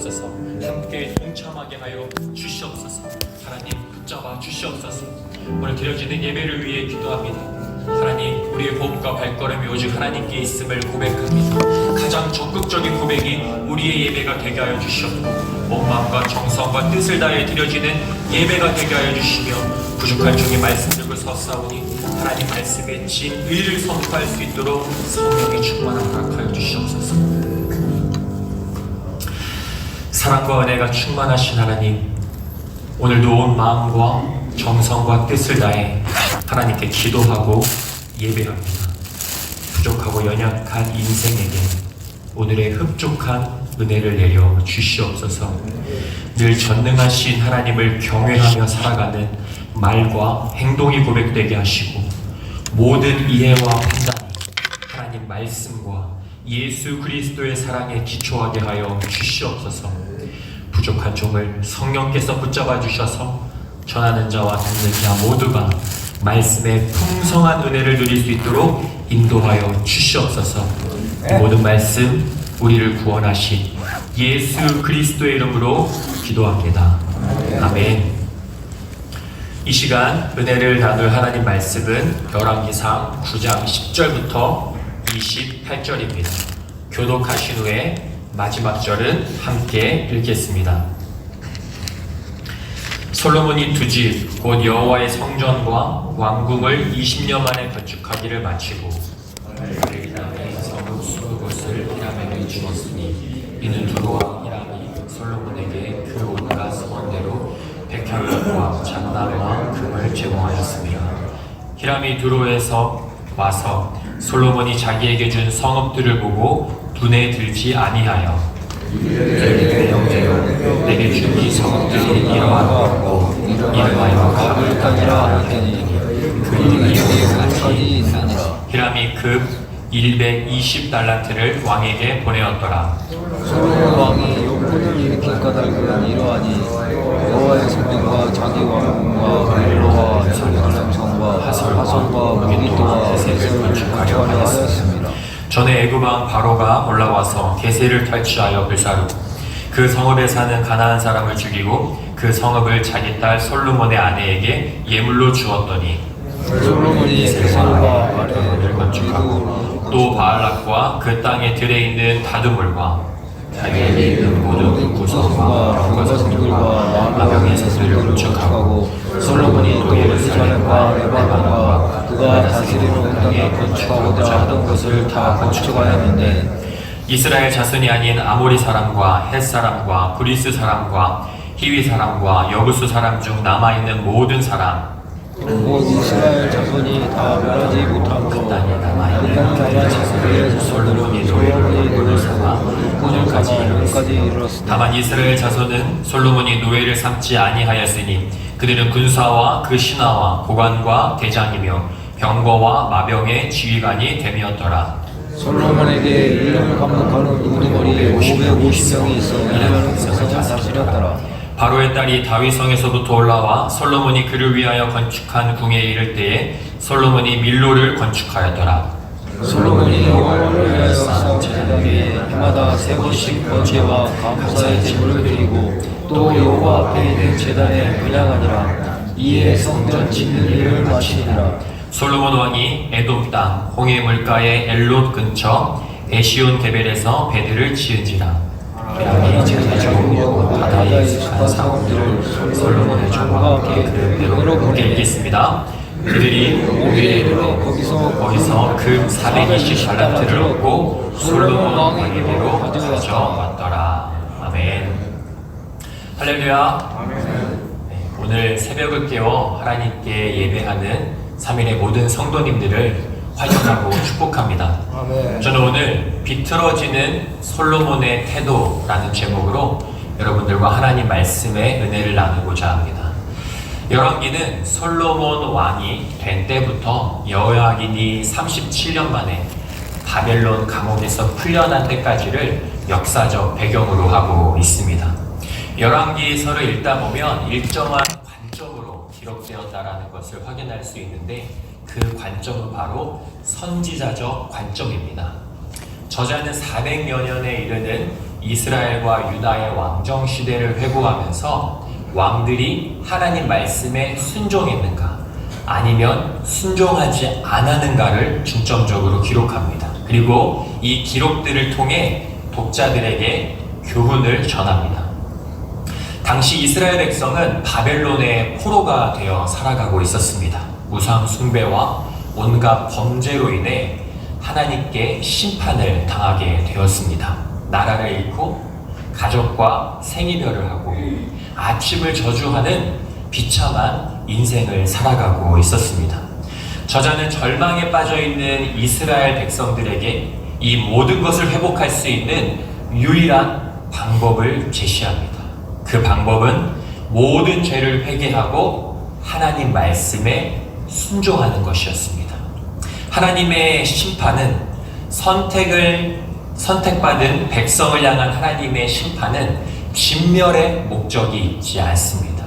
주시옵소서. 함께 동참하게 하여 주시옵소서. 하나님 붙잡아 주시옵소서. 오늘 드려지는 예배를 위해 기도합니다. 하나님, 우리의 호흡과 발걸음이 오직 하나님께 있음을 고백합니다. 가장 적극적인 고백이 우리의 예배가 되게 하여 주시옵고, 온 마음과 정성과 뜻을 다해 드려지는 예배가 되게 하여 주시며, 부족한 중에 말씀 들고 서싸우니 하나님 말씀에 진의를 선포할 수 있도록 성령의 충만함을 허락하여 주시옵소서. 사랑과 은혜가 충만하신 하나님, 오늘도 온 마음과 정성과 뜻을 다해 하나님께 기도하고 예배합니다. 부족하고 연약한 인생에게 오늘의 흡족한 은혜를 내려 주시옵소서. 늘 전능하신 하나님을 경외하며 살아가는 말과 행동이 고백되게 하시고, 모든 이해와 판단이 하나님 말씀과 예수 그리스도의 사랑에 기초하게 하여 주시옵소서. 부족한 종을 성령께서 붙잡아 주셔서 전하는 자와 듣는 자 모두가 말씀의 풍성한 은혜를 누릴 수 있도록 인도하여 주시옵소서. 모든 말씀 우리를 구원하신 예수 그리스도의 이름으로 기도합니다. 아멘. 이 시간 은혜를 나눌 하나님 말씀은 열왕기상 9장 10절부터 28절입니다. 교독하신 후에 마지막 절은 함께 읽겠습니다. 솔로몬이 두 집, 곧 여호와의 성전과 왕궁을 20년 만에 건축하기를 마치고 그다음에 성읍 20곳을 히람에게 주었으니, 이는 두로와 히람이 솔로몬에게 그 온갖 소원대로 백향목과 잣나무와 금을 제공하였습니다. 히람이 두로에서 와서 솔로몬이 자기에게 준 성읍들을 보고 눈에 들지 아니하여 내 형제여, 내게 준 이 성읍들이 이러하고 이러하여 가볼 땅이라 하더니 그 이름이 여기까지 있으니라. 히람이 급 120달란트를 왕에게 보내었더라. 솔로몬 왕이 욕군을 일으킨 까닭은 이러하니 여호와의 성전과 자기 왕궁과 밀로와 예루살렘 성과 하솔과 무기토와 게셀을 건축하려 하였습니다. 전에 애굽왕 바로가 올라와서 게셀을 탈취하여 불사르고 그 성읍에 사는 가나안 사람을 죽이고 그 성읍을 자기 딸 솔로몬의 아내에게 예물로 주었더니, 솔로몬이 게셀과 아레를 건축하고 또 바알락과 그 땅에 들에 있는 다두물과 자기에게 있는 모든 구성과 병거성들과 나병의 사슬을 건축하고, 솔로몬이 또 예루살렘과 레바논과 그가 다스리는 땅에 건축하고자 하던 것을 다 건축하였는데, 이스라엘 자손이 아닌 아모리 사람과 헷 사람과 브리스 사람과 히위 사람과 여부수 사람 중 남아있는 모든 사람, 곧 이스라엘 자손이 다 멸하지 못하므로 그 땅에 남아있는 남아있는 자손을 솔로몬이 노예로 삼아 오늘까지 이르렀으니, 다만 이스라엘 자손은 솔로몬이 노예를 삼지 아니하였으니 그들은 군사와 그 신하와 고관과 대장이며 병거와 마병의 지휘관이 됨이었더라. 솔로몬에게 이름을 감독하는 우두머리 550명이 있어 이르는 것을 다스렸더라. 바로의 딸이 다윗성에서부터 올라와 솔로몬이 그를 위하여 건축한 궁에 이를 때에 솔로몬이 밀로를 건축하였더라. 솔로몬이 여호와를 위하여 쌓은 제단 위에 해마다 3번씩 번제와 감사의 제물을 드리고 또 여호와 앞에 있는 제단에 분향하니라. 이에 성전 짓는 일을 마치니라. 솔로몬 왕이 에돔 땅 홍해 물가의 엘롯 근처 에시온 게벨에서 배들을 지은지라. 히람이 제사장이고 바다에 익숙한 사람들을 솔로몬의 종과 함께 그대로 함께 읽겠습니다. 그들이 오늘에 이르러 거기서 금 420달란트를 얻고 솔로몬 왕에게로 가져왔더라. 아멘. 할렐루야. 네, 오늘 새벽을 깨워 하나님께 예배하는 3일의 모든 성도님들을 환영하고 축복합니다. 저는 오늘 비틀어지는 솔로몬의 태도라는 제목으로 여러분들과 하나님 말씀의 은혜를 나누고자 합니다. 열왕기는 솔로몬 왕이 된 때부터 여호야긴이 37년 만에 바벨론 감옥에서 풀려난 때까지를 역사적 배경으로 하고 있습니다. 열왕기서를 읽다 보면 일정한 관점으로 기록되었다라는 것을 확인할 수 있는데, 그 관점은 바로 선지자적 관점입니다. 저자는 400여 년에 이르는 이스라엘과 유다의 왕정 시대를 회고하면서 왕들이 하나님 말씀에 순종했는가 아니면 순종하지 않았는가를 중점적으로 기록합니다. 그리고 이 기록들을 통해 독자들에게 교훈을 전합니다. 당시 이스라엘 백성은 바벨론의 포로가 되어 살아가고 있었습니다. 우상 숭배와 온갖 범죄로 인해 하나님께 심판을 당하게 되었습니다. 나라를 잃고 가족과 생이별을 하고 아침을 저주하는 비참한 인생을 살아가고 있었습니다. 저자는 절망에 빠져있는 이스라엘 백성들에게 이 모든 것을 회복할 수 있는 유일한 방법을 제시합니다. 그 방법은 모든 죄를 회개하고 하나님 말씀에 순종하는 것이었습니다. 하나님의 심판은 선택받은 백성을 향한 하나님의 심판은 진멸의 목적이 있지 않습니다.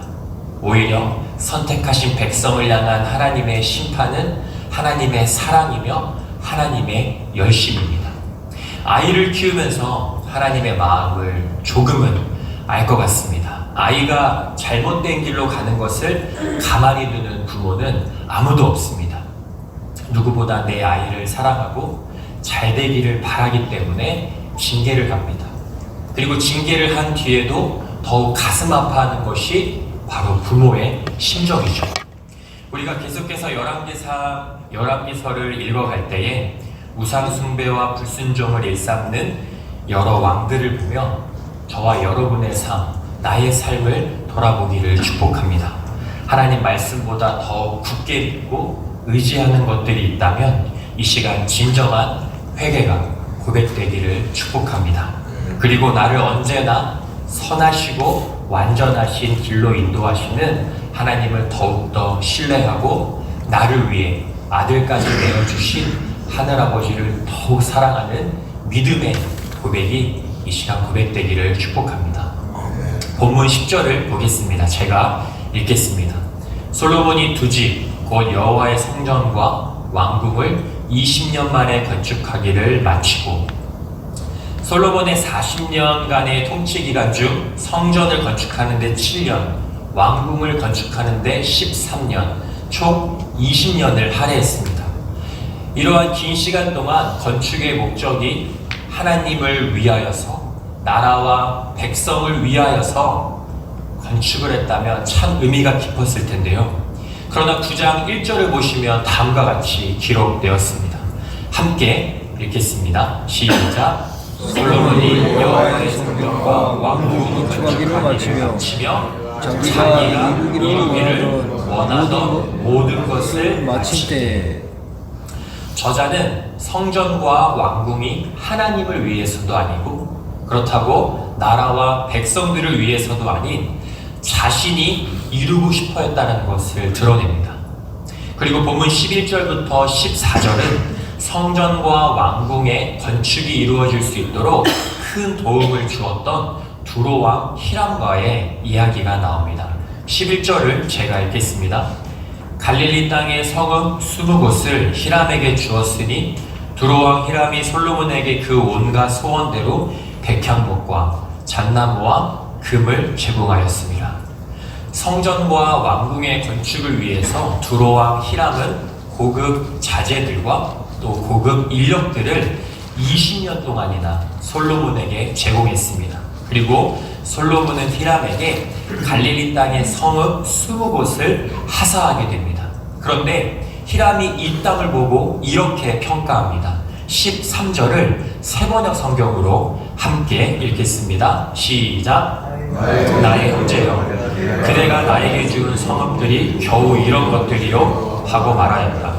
오히려 선택하신 백성을 향한 하나님의 심판은 하나님의 사랑이며 하나님의 열심입니다. 아이를 키우면서 하나님의 마음을 조금은 알 것 같습니다. 아이가 잘못된 길로 가는 것을 가만히 두는 부모는 아무도 없습니다. 누구보다 내 아이를 사랑하고 잘 되기를 바라기 때문에 징계를 합니다. 그리고 징계를 한 뒤에도 더욱 가슴 아파하는 것이 바로 부모의 심정이죠. 우리가 계속해서 열왕기서를 읽어갈 때에 우상 숭배와 불순종을 일삼는 여러 왕들을 보며 저와 여러분의 삶, 나의 삶을 돌아보기를 축복합니다. 하나님 말씀보다 더 굳게 믿고 의지하는 것들이 있다면 이 시간 진정한 회개가 고백되기를 축복합니다. 그리고 나를 언제나 선하시고 완전하신 길로 인도하시는 하나님을 더욱더 신뢰하고 나를 위해 아들까지 내어주신 하늘아버지를 더욱 사랑하는 믿음의 고백이 이 시간 고백되기를 축복합니다. 본문 10절을 보겠습니다. 제가 읽겠습니다. 솔로몬이 두 집, 곧 여호와의 성전과 왕궁을 20년 만에 건축하기를 마치고 솔로몬의 40년간의 통치 기간 중 성전을 건축하는 데 7년, 왕궁을 건축하는 데 13년, 총 20년을 할애했습니다. 이러한 긴 시간 동안 건축의 목적이 하나님을 위하여서 나라와 백성을 위하여서 건축을 했다면 참 의미가 깊었을 텐데요. 그러나 9장 1절을 보시면 다음과 같이 기록되었습니다. 함께 읽겠습니다. 시작. 솔로몬이 여호와의 성전과 왕궁을 건축하기를 마치며 자기가 이루기를 원하던 모든 것을 마칠 때에 저자는 성전과 왕궁이 하나님을 위해서도 아니고 그렇다고 나라와 백성들을 위해서도 아닌 자신이 이루고 싶어 했다는 것을 드러냅니다. 그리고 본문 11절부터 14절은 성전과 왕궁의 건축이 이루어질 수 있도록 큰 도움을 주었던 두로왕 히람과의 이야기가 나옵니다. 11절을 제가 읽겠습니다. 갈릴리 땅의 성읍 20곳을 히람에게 주었으니 두로왕 히람이 솔로몬에게 그 온갖 소원대로 백향목과 잣나무와 금을 제공하였습니다. 성전과 왕궁의 건축을 위해서 두로왕 히람은 고급 자재들과 또 고급 인력들을 20년 동안이나 솔로몬에게 제공했습니다. 그리고 솔로몬은 히람에게 갈릴리 땅의 성읍 20곳을 하사하게 됩니다. 그런데 히람이 이 땅을 보고 이렇게 평가합니다. 13절을 세번역 성경으로 함께 읽겠습니다. 시작. 나의 형제여, 그대가 나에게 준 성읍들이 겨우 이런 것들이요 하고 말하였다.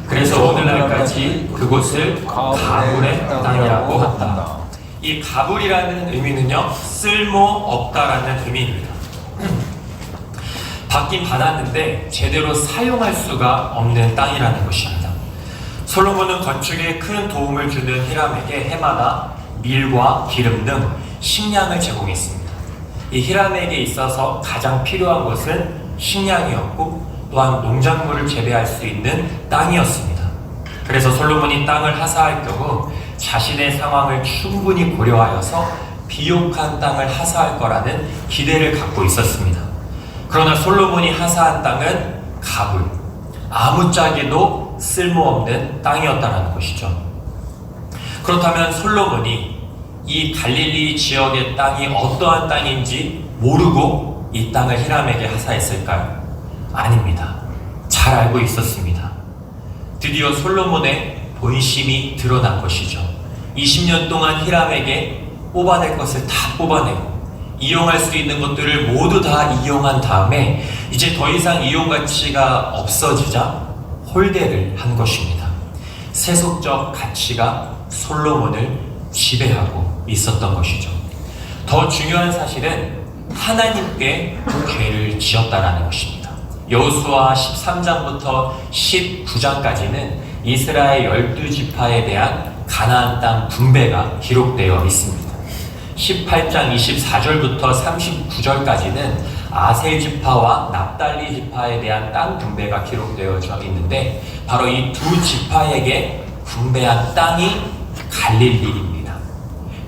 그래서 오늘날까지 그곳을 가불의 땅이라고 한다. 이 가불이라는 의미는요, 쓸모없다라는 의미입니다. 받긴 받았는데 제대로 사용할 수가 없는 땅이라는 것입니다. 솔로몬은 건축에 큰 도움을 주는 히람에게 해마다 밀과 기름 등 식량을 제공했습니다. 이 히람에게 있어서 가장 필요한 것은 식량이었고 또한 농작물을 재배할 수 있는 땅이었습니다. 그래서 솔로몬이 땅을 하사할 경우 자신의 상황을 충분히 고려하여서 비옥한 땅을 하사할 거라는 기대를 갖고 있었습니다. 그러나 솔로몬이 하사한 땅은 가불, 아무짝에도 쓸모없는 땅이었다는 것이죠. 그렇다면 솔로몬이 이 갈릴리 지역의 땅이 어떠한 땅인지 모르고 이 땅을 히람에게 하사했을까요? 아닙니다. 잘 알고 있었습니다. 드디어 솔로몬의 본심이 드러난 것이죠. 20년 동안 히람에게 뽑아낼 것을 다 뽑아내고 이용할 수 있는 것들을 모두 다 이용한 다음에 이제 더 이상 이용 가치가 없어지자 홀대를 한 것입니다. 세속적 가치가 솔로몬을 지배하고 있었던 것이죠. 더 중요한 사실은 하나님께 죄를 지었다라는 것입니다. 여호수아 13장부터 19장까지는 이스라엘 12지파에 대한 가나안 땅 분배가 기록되어 있습니다. 18장 24절부터 39절까지는 아셀 지파와 납달리 지파에 대한 땅 분배가 기록되어져 있는데 바로 이 두 지파에게 분배한 땅이 갈릴리입니다.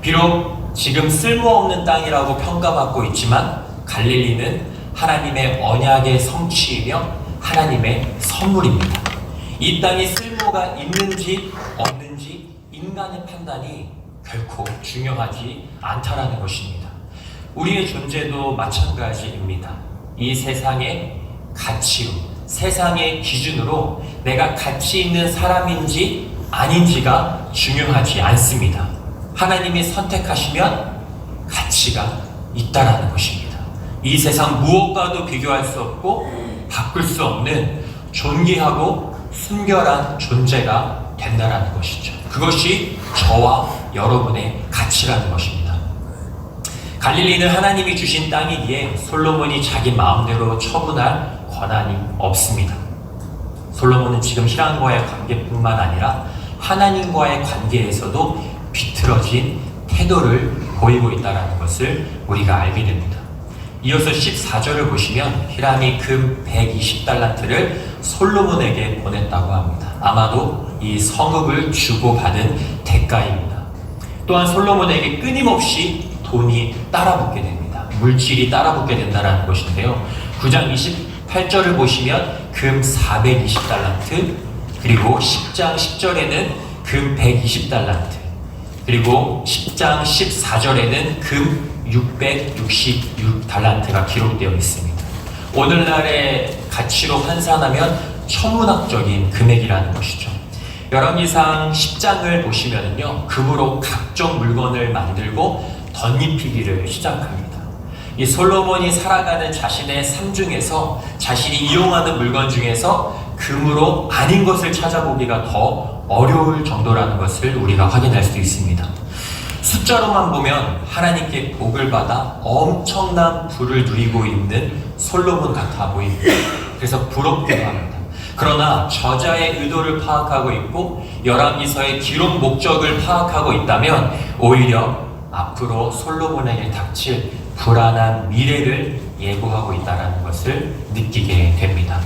비록 지금 쓸모없는 땅이라고 평가받고 있지만 갈릴리는 하나님의 언약의 성취이며 하나님의 선물입니다. 이 땅이 쓸모가 있는지 없는지 인간의 판단이 결코 중요하지 않다라는 것입니다. 우리의 존재도 마찬가지입니다. 이 세상의 가치로, 세상의 기준으로 내가 가치 있는 사람인지 아닌지가 중요하지 않습니다. 하나님이 선택하시면 가치가 있다라는 것입니다. 이 세상 무엇과도 비교할 수 없고 바꿀 수 없는 존귀하고 순결한 존재가 된다라는 것이죠. 그것이 저와 여러분의 가치라는 것입니다. 갈릴리는 하나님이 주신 땅이기에 솔로몬이 자기 마음대로 처분할 권한이 없습니다. 솔로몬은 지금 히람과의 관계뿐만 아니라 하나님과의 관계에서도 비틀어진 태도를 보이고 있다는 것을 우리가 알게 됩니다. 이어서 14절을 보시면 히람이 금 120달란트를 솔로몬에게 보냈다고 합니다. 아마도 이 성읍을 주고받은 대가입니다. 또한 솔로몬에게 끊임없이 돈이 따라붙게 됩니다. 물질이 따라붙게 된다는 것인데요. 9장 28절을 보시면 금 420달란트, 그리고 10장 10절에는 금 120달란트, 그리고 10장 14절에는 금 666달란트가 기록되어 있습니다. 오늘날의 가치로 환산하면 천문학적인 금액이라는 것이죠. 열왕기상 10장을 보시면요, 금으로 각종 물건을 만들고 덧입히기를 시작합니다. 이 솔로몬이 살아가는 자신의 삶 중에서 자신이 이용하는 물건 중에서 금으로 아닌 것을 찾아보기가 더 어려울 정도라는 것을 우리가 확인할 수 있습니다. 숫자로만 보면 하나님께 복을 받아 엄청난 부를 누리고 있는 솔로몬 같아 보입니다. 그래서 부럽기도 합니다. 그러나 저자의 의도를 파악하고 있고 열왕기서의 기록 목적을 파악하고 있다면 오히려 앞으로 솔로몬에게 닥칠 불안한 미래를 예고하고 있다는 것을 느끼게 됩니다.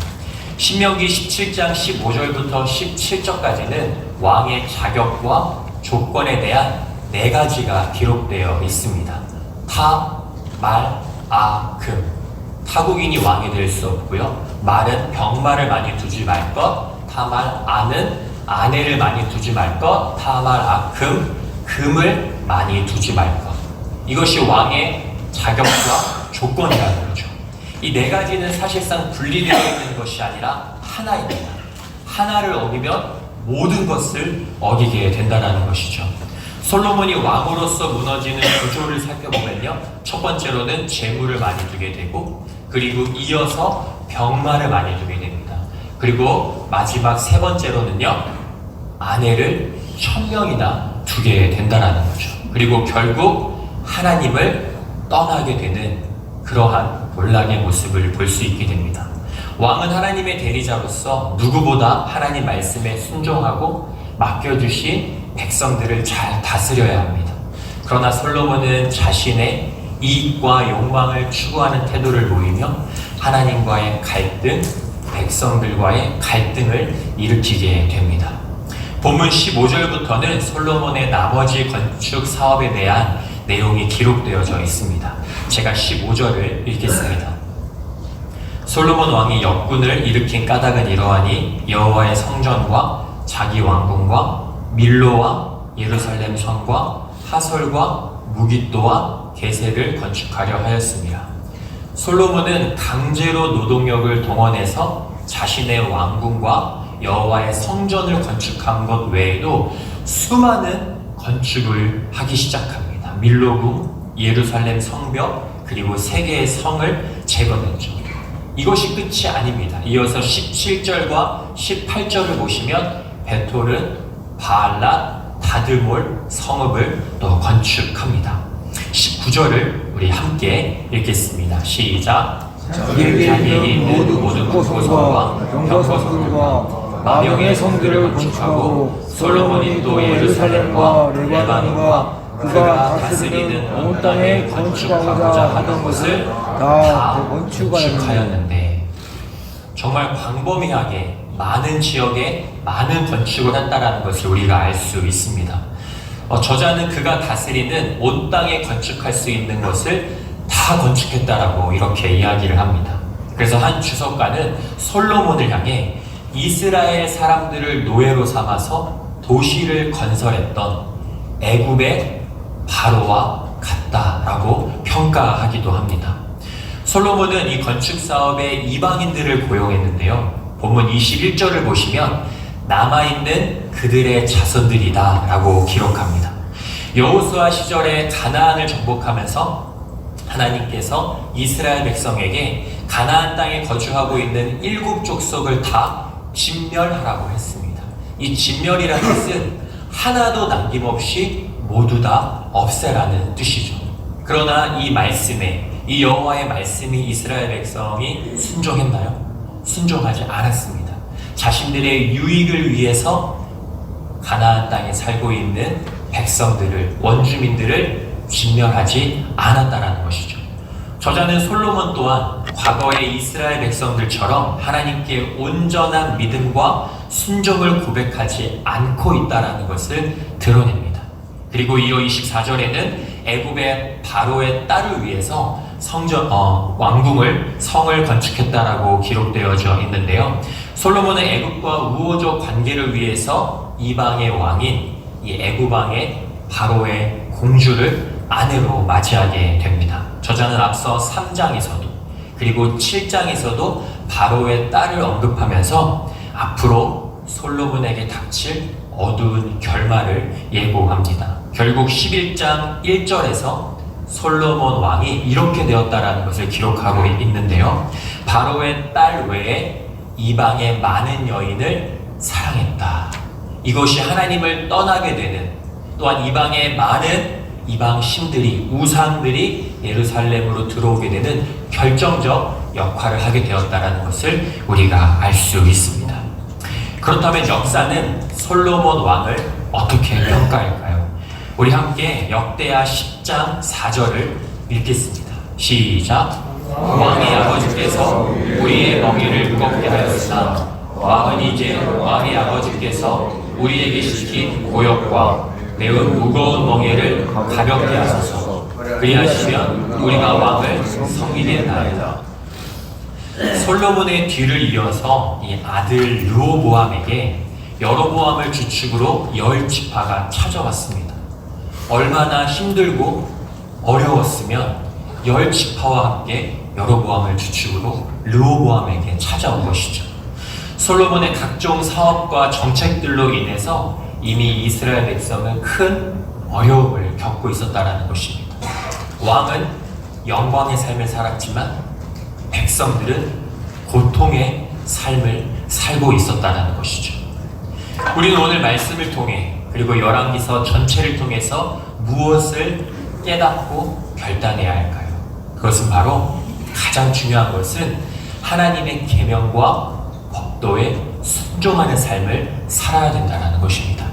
신명기 17장 15절부터 17절까지는 왕의 자격과 조건에 대한 4가지가 기록되어 있습니다. 타, 말, 아, 금. 타국인이 왕이 될 수 없고요. 말은 병마를 많이 두지 말 것, 타말, 아는 아내를 많이 두지 말 것, 타말, 아, 금을 많이 두지 말 것. 이것이 왕의 자격과 조건이라는 거죠. 이 4가지는 사실상 분리되어 있는 것이 아니라 하나입니다. 하나를 어기면 모든 것을 어기게 된다는 것이죠. 솔로몬이 왕으로서 무너지는 구조를 살펴보면요, 첫 번째로는 재물을 많이 두게 되고, 그리고 이어서 병마를 많이 두게 됩니다. 그리고 마지막 3번째로는요, 아내를 1000명이나 두게 된다는 거죠. 그리고 결국 하나님을 떠나게 되는 그러한 몰락의 모습을 볼 수 있게 됩니다. 왕은 하나님의 대리자로서 누구보다 하나님 말씀에 순종하고 맡겨주신 백성들을 잘 다스려야 합니다. 그러나 솔로몬은 자신의 이익과 욕망을 추구하는 태도를 보이며 하나님과의 갈등, 백성들과의 갈등을 일으키게 됩니다. 본문 15절부터는 솔로몬의 나머지 건축 사업에 대한 내용이 기록되어져 있습니다. 제가 15절을 읽겠습니다. 솔로몬 왕이 역군을 일으킨 까닭은 이러하니 여호와의 성전과 자기 왕궁과 밀로와 예루살렘 성과 하솔과 무깃도와 게셀을 건축하려 하였습니다. 솔로몬은 강제로 노동력을 동원해서 자신의 왕궁과 여호와의 성전을 건축한 것 외에도 수많은 건축을 하기 시작합니다. 밀로궁, 예루살렘 성벽, 그리고 3개의 성을 재건했죠. 이것이 끝이 아닙니다. 이어서 17절과 18절을 보시면 베톨은 바알랏, 다드몰 성읍을 또 건축합니다. 19절을 우리 함께 읽겠습니다. 시작. 자기에게 모든 국고성과 병거성들과 마병의 성들을 건축하고 솔로몬이 또 예루살렘과 레바논과 그가 다스리는 온 땅에 건축하고자 하던 것을 다 건축하였는데, 정말 광범위하게 많은 지역에 많은 건축을 했다라는 것을 우리가 알 수 있습니다. 저자는 그가 다스리는 온 땅에 건축할 수 있는 것을 다 건축했다라고 이렇게 이야기를 합니다. 그래서 한 주석가는 솔로몬을 향해 이스라엘 사람들을 노예로 삼아서 도시를 건설했던 애굽의 바로와 같다라고 평가하기도 합니다. 솔로몬은 이 건축 사업에 이방인들을 고용했는데요. 본문 21절을 보시면 남아있는 그들의 자손들이다 라고 기록합니다. 여호수아 시절에 가나안을 정복하면서 하나님께서 이스라엘 백성에게 가나안 땅에 거주하고 있는 7 족속을 다 진멸하라고 했습니다. 이 진멸이라는 뜻은 하나도 남김없이 모두 다 없애라는 뜻이죠. 그러나 이 말씀에, 이 여호와의 말씀이 이스라엘 백성이 순종했나요? 순종하지 않았습니다. 자신들의 유익을 위해서 가나안 땅에 살고 있는 백성들을, 원주민들을 진멸하지 않았다라는 것이죠. 저자는 솔로몬 또한 과거의 이스라엘 백성들처럼 하나님께 온전한 믿음과 순종을 고백하지 않고 있다라는 것을 드러냅니다. 그리고 이어 24절에는 애굽의 바로의 딸을 위해서 왕궁을, 성을 건축했다라고 기록되어져 있는데요. 솔로몬은 애굽과 우호적 관계를 위해서 이방의 왕인 이 애굽 왕의 바로의 공주를 아내로 맞이하게 됩니다. 저자는 앞서 3장에서도 그리고 7장에서도 바로의 딸을 언급하면서 앞으로 솔로몬에게 닥칠 어두운 결말을 예고합니다. 결국 11장 1절에서 솔로몬 왕이 이렇게 되었다라는 것을 기록하고 있는데요. 바로의 딸 외에 이방의 많은 여인을 사랑했다. 이것이 하나님을 떠나게 되는, 또한 이방의 많은 이방 신들이, 우상들이 예루살렘으로 들어오게 되는 결정적 역할을 하게 되었다라는 것을 우리가 알 수 있습니다. 그렇다면 역사는 솔로몬 왕을 어떻게 평가할까요? 우리 함께 역대하 10장 4절을 읽겠습니다. 시작. 왕의 아버지께서 우리의 멍에를 무겁게 하였으나 왕은 이제 왕의 아버지께서 우리에게 시킨 고역과 매우 무거운 멍에를 가볍게 하소서. 그리하시면 우리가 왕을 섬기겠나이다. 솔로몬의 뒤를 이어서 이 아들 르호보암에게 여로보암을 주축으로 10지파가 찾아왔습니다. 얼마나 힘들고 어려웠으면 10지파와 함께 여로보암을 주축으로 르호보암에게 찾아온 것이죠. 솔로몬의 각종 사업과 정책들로 인해서 이미 이스라엘 백성은 큰 어려움을 겪고 있었다는 것입니다. 왕은 영광의 삶을 살았지만 백성들은 고통의 삶을 살고 있었다는 것이죠. 우리는 오늘 말씀을 통해, 그리고 열왕기서 전체를 통해서 무엇을 깨닫고 결단해야 할까요? 그것은 바로, 가장 중요한 것은 하나님의 계명과 법도에 순종하는 삶을 살아야 된다는 것입니다.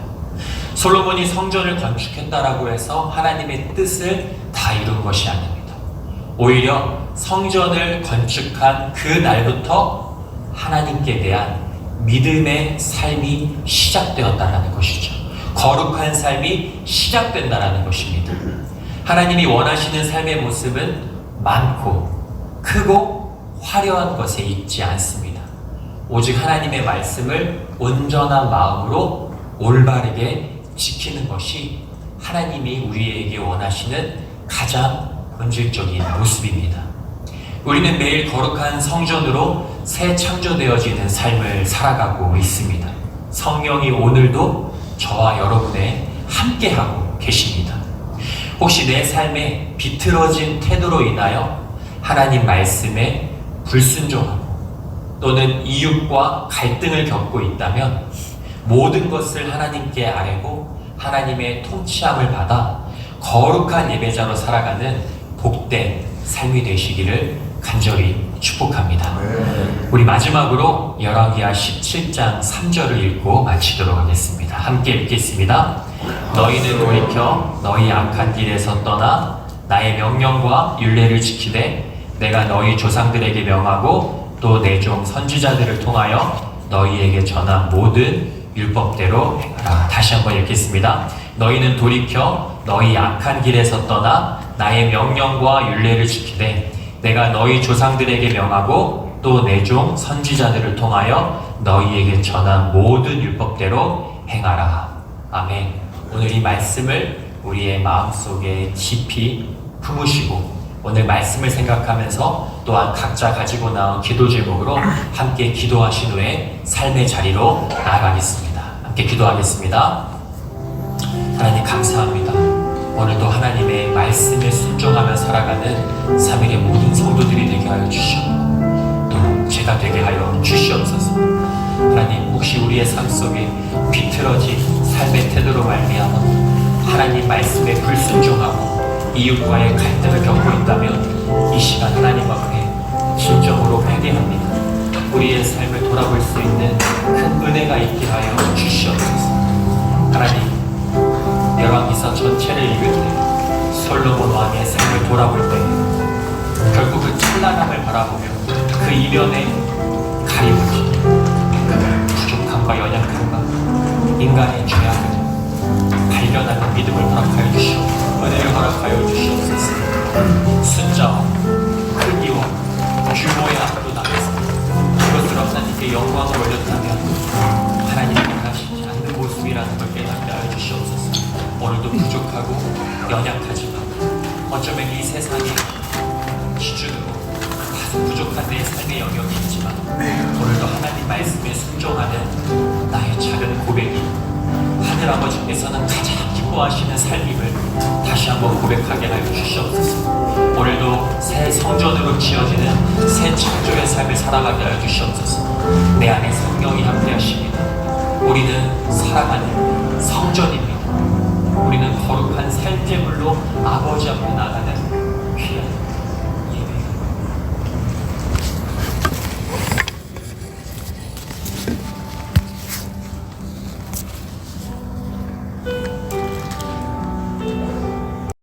솔로몬이 성전을 건축했다라고 해서 하나님의 뜻을 다 이룬 것이 아닙니다. 오히려 성전을 건축한 그 날부터 하나님께 대한 믿음의 삶이 시작되었다라는 것이죠. 거룩한 삶이 시작된다라는 것입니다. 하나님이 원하시는 삶의 모습은 많고 크고 화려한 것에 있지 않습니다. 오직 하나님의 말씀을 온전한 마음으로 올바르게 지키는 것이 하나님이 우리에게 원하시는 가장 본질적인 모습입니다. 우리는 매일 거룩한 성전으로 새 창조되어지는 삶을 살아가고 있습니다. 성령이 오늘도 저와 여러분의 함께하고 계십니다. 혹시 내 삶에 비틀어진 태도로 인하여 하나님 말씀에 불순종하고 또는 이웃과 갈등을 겪고 있다면 모든 것을 하나님께 아뢰고 하나님의 통치함을 받아 거룩한 예배자로 살아가는 복된 삶이 되시기를 간절히 축복합니다. 우리 마지막으로 열왕기하 17장 3절을 읽고 마치도록 하겠습니다. 함께 읽겠습니다. 너희는 돌이켜 너희 악한 길에서 떠나 나의 명령과 율례를 지키되 내가 너희 조상들에게 명하고 또 내 종 선지자들을 통하여 너희에게 전한 모든 율법대로 행하라. 다시 한번 읽겠습니다. 너희는 돌이켜 너희 악한 길에서 떠나 나의 명령과 율례를 지키되 내가 너희 조상들에게 명하고 또 내 종 선지자들을 통하여 너희에게 전한 모든 율법대로 행하라. 아멘. 오늘 이 말씀을 우리의 마음속에 깊이 품으시고 오늘 말씀을 생각하면서 또한 각자 가지고 나온 기도 제목으로 함께 기도하신 후에 삶의 자리로 나아가겠습니다. 함께 기도하겠습니다. 하나님 감사합니다. 오늘도 하나님의 말씀에 순종하며 살아가는 3일의 모든 성도들이 되게 하여 주시고 또 제가 되게 하여 주시옵소서. 하나님 혹시 우리의 삶 속에 비틀어진 삶의 태도로 말미암아 하나님 말씀에 불순종하고 이웃과의 갈등을 겪고 있다면 이 시간 하나님 앞에 진정으로 회개합니다. 우리의 삶을 돌아볼 수 있는 큰 은혜가 있게 하여 주시옵소서. 하나님 열왕기서 전체를 읽을 때 솔로몬 왕의 삶을 돌아볼 때 결국 그 찬란함을 바라보며 그 이면에 가리우기 부족함과 연약함과 인간의 죄악을 발견하는 믿음을 허락하여 주시옵소서. 은혜를 허락하여 주시옵소서. 숫자와 크기와 규모의 압도 나에서 그것을 하나님께 영광을 올렸다면 하나님이 원하시지 않는 모습이라는 걸 깨닫게 하여 주시옵소서. 오늘도 부족하고 연약하지만 어쩌면 이 세상의 기준으로 다소 부족한 내 삶의 영역이 있지만 오늘도 하나님 말씀에 순종하는 나의 작은 고백이 하늘아버지께서는 가장 기뻐하시는 삶임을 다시 한번 고백하게 하여 주시옵소서. 오늘도 새 성전으로 지어지는 새 창조의 삶을 살아가게 하여 주시옵소서. 내 안에 성령이 함께하십니다. 우리는 살아가는 성전입니다. 우리는 거룩한 삶제물로 아버지 앞에 나가는